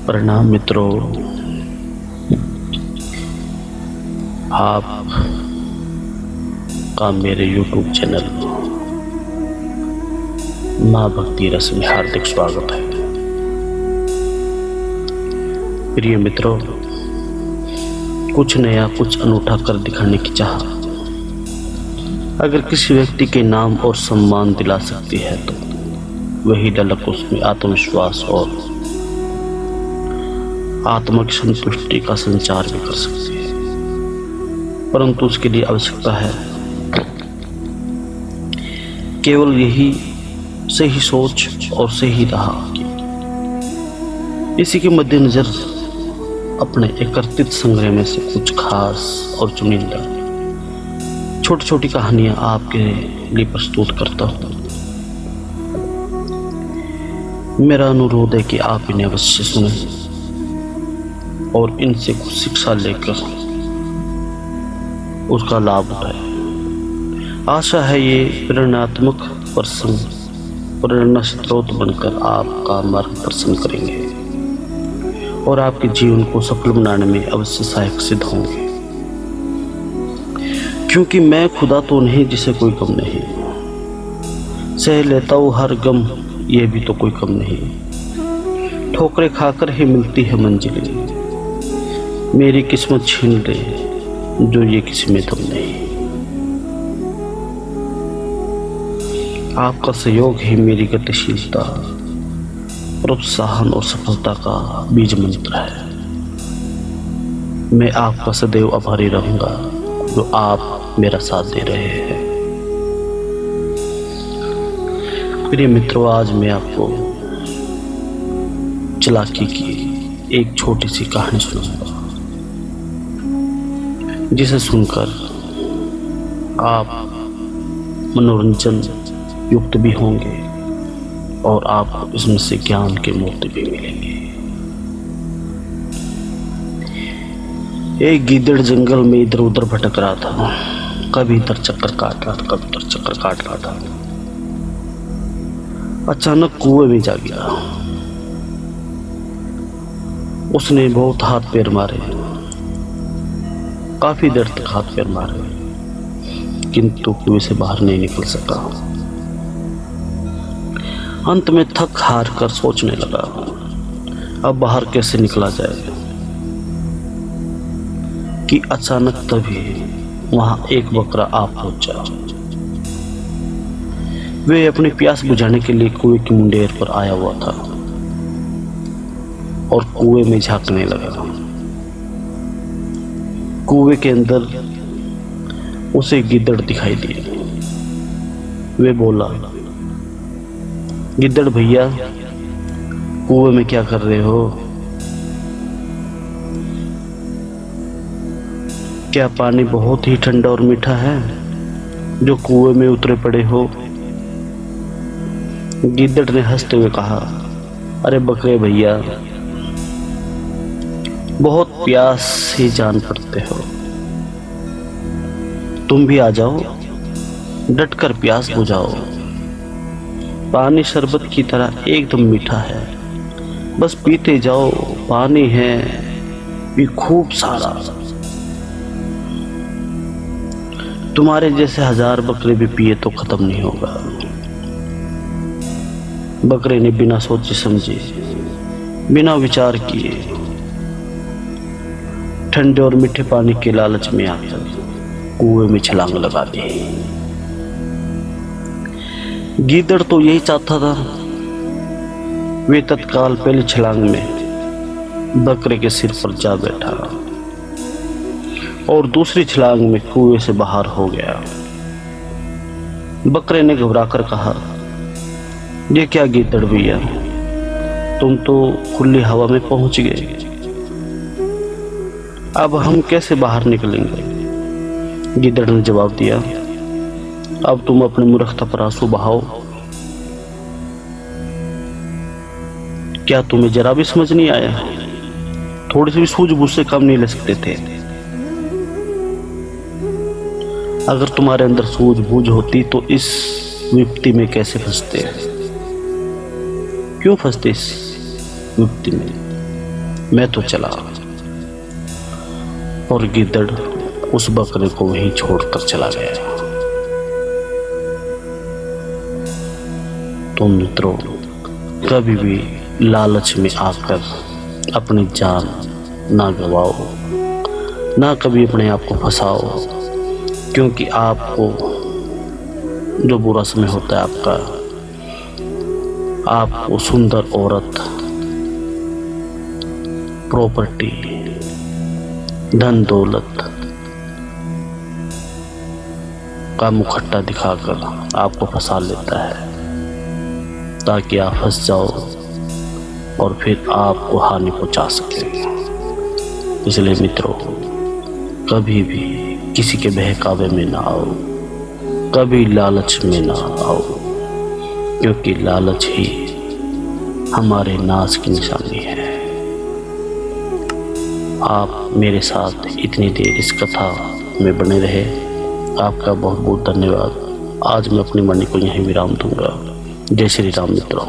प्रणाम मित्रों। आप का मेरे YouTube चैनल माँ भक्ति रस में हार्दिक स्वागत है। प्रिय मित्रों, कुछ नया कुछ अनूठा कर दिखाने की चाह अगर किसी व्यक्ति के नाम और सम्मान दिला सकती है तो वही झलक उसमें आत्मविश्वास और आत्मा की संतुष्टि का संचार भी कर सकती है। परंतु उसके लिए आवश्यकता है केवल यही सही सोच और सही राह की। इसी के मद्देनजर अपने एकत्रित संग्रह में से कुछ खास और चुनिंदा छोटी छोटी कहानियां आपके लिए प्रस्तुत करता हूं। मेरा अनुरोध है कि आप इन्हें अवश्य सुनें और इनसे कुछ शिक्षा लेकर उसका लाभ उठाएं। आशा है ये प्रेरणात्मक प्रसंग प्रेरणा स्रोत बनकर आपका मार्गदर्शन करेंगे और आपके जीवन को सफल बनाने में अवश्य सहायक सिद्ध होंगे। क्योंकि मैं खुदा तो नहीं जिसे कोई गम नहीं, सह लेता हूँ हर गम ये भी तो कोई कम नहीं। ठोकरें खाकर ही मिलती है मंजिलें, मेरी किस्मत छीन ले जो ये किसी में दम नहीं। आपका सहयोग ही मेरी गतिशीलता, प्रोत्साहन और सफलता का बीज मंत्र है। मैं आपका सदैव आभारी रहूंगा जो आप मेरा साथ दे रहे हैं। प्रिय मित्रों, आज मैं आपको चालाकी की एक छोटी सी कहानी सुनाऊंगा जिसे सुनकर आप मनोरंजन युक्त भी होंगे और आपको इसमें से ज्ञान के मोती भी मिलेंगे। एक गीदड़ जंगल में इधर उधर भटक रहा था। कभी इधर चक्कर काट रहा था, कभी उधर चक्कर काट रहा था। अचानक कुएं में जा गया। उसने बहुत हाथ पैर मारे, काफी देर तक हाथ पैर मारे, किंतु कुएं से बाहर नहीं निकल सका। अंत में थक हार कर सोचने लगा अब बाहर कैसे निकला जाए कि अचानक तभी वहां एक बकरा आ पहुंचा। वे अपनी प्यास बुझाने के लिए कुएं की मुंडेर पर आया हुआ था और कुएं में झांकने लगा। कुएं के अंदर उसे गिद्दड़ दिखाई दी। वे बोला, गिद्दड़ भैया, कुएं में क्या कर रहे हो? क्या पानी बहुत ही ठंडा और मीठा है जो कुएं में उतरे पड़े हो? गिद्दड़ ने हंसते हुए कहा, अरे बकरे भैया, बहुत प्यास ही जान पड़ते हो, तुम भी आ जाओ, डटकर प्यास बुझाओ। पानी शरबत की तरह एकदम मीठा है, बस पीते जाओ। पानी है भी खूब सारा, तुम्हारे जैसे 1000 बकरे भी पिए तो खत्म नहीं होगा। बकरे ने बिना सोचे समझे, बिना विचार किए ठंडे और मीठे पानी के लालच में आकर कुएं में छलांग लगा दी। गीदड़ तो यही चाहता था। वे तत्काल पहली छलांग में बकरे के सिर पर जा बैठा और दूसरी छलांग में कुएं से बाहर हो गया। बकरे ने घबराकर कहा, ये क्या गीदड़ भैया, तुम तो खुली हवा में पहुंच गए, अब हम कैसे बाहर निकलेंगे? गिद्दड़ ने जवाब दिया, अब तुम अपनी मूर्खता पर आंसू बहाओ। क्या तुम्हें जरा भी समझ नहीं आया? थोड़ी सी भी सूझबूझ से काम नहीं ले सकते थे? अगर तुम्हारे अंदर सूझबूझ होती तो इस विपत्ति में कैसे फंसते? क्यों फंसते इस विपत्ति में? मैं तो चला और गिद्दड़ उस बकरे को वहीं छोड़कर चला गया। तो मित्रों, कभी भी लालच में आकर अपनी जान ना गवाओ, ना कभी अपने आप को फंसाओ, क्योंकि आपको जो बुरा समय होता है आपको सुंदर औरत, प्रॉपर्टी, धन दौलत का मुखट्टा दिखाकर आपको फंसा लेता है, ताकि आप फंस जाओ और फिर आपको हानि पहुंचा सके। इसलिए मित्रों, कभी भी किसी के बहकावे में ना आओ, कभी लालच में ना आओ, क्योंकि लालच ही हमारे नाश की निशानी है। आप मेरे साथ इतनी देर इस कथा में बने रहे, आपका बहुत बहुत धन्यवाद। आज मैं अपनी वाणी को यहीं विराम दूंगा। जय श्री राम मित्रों।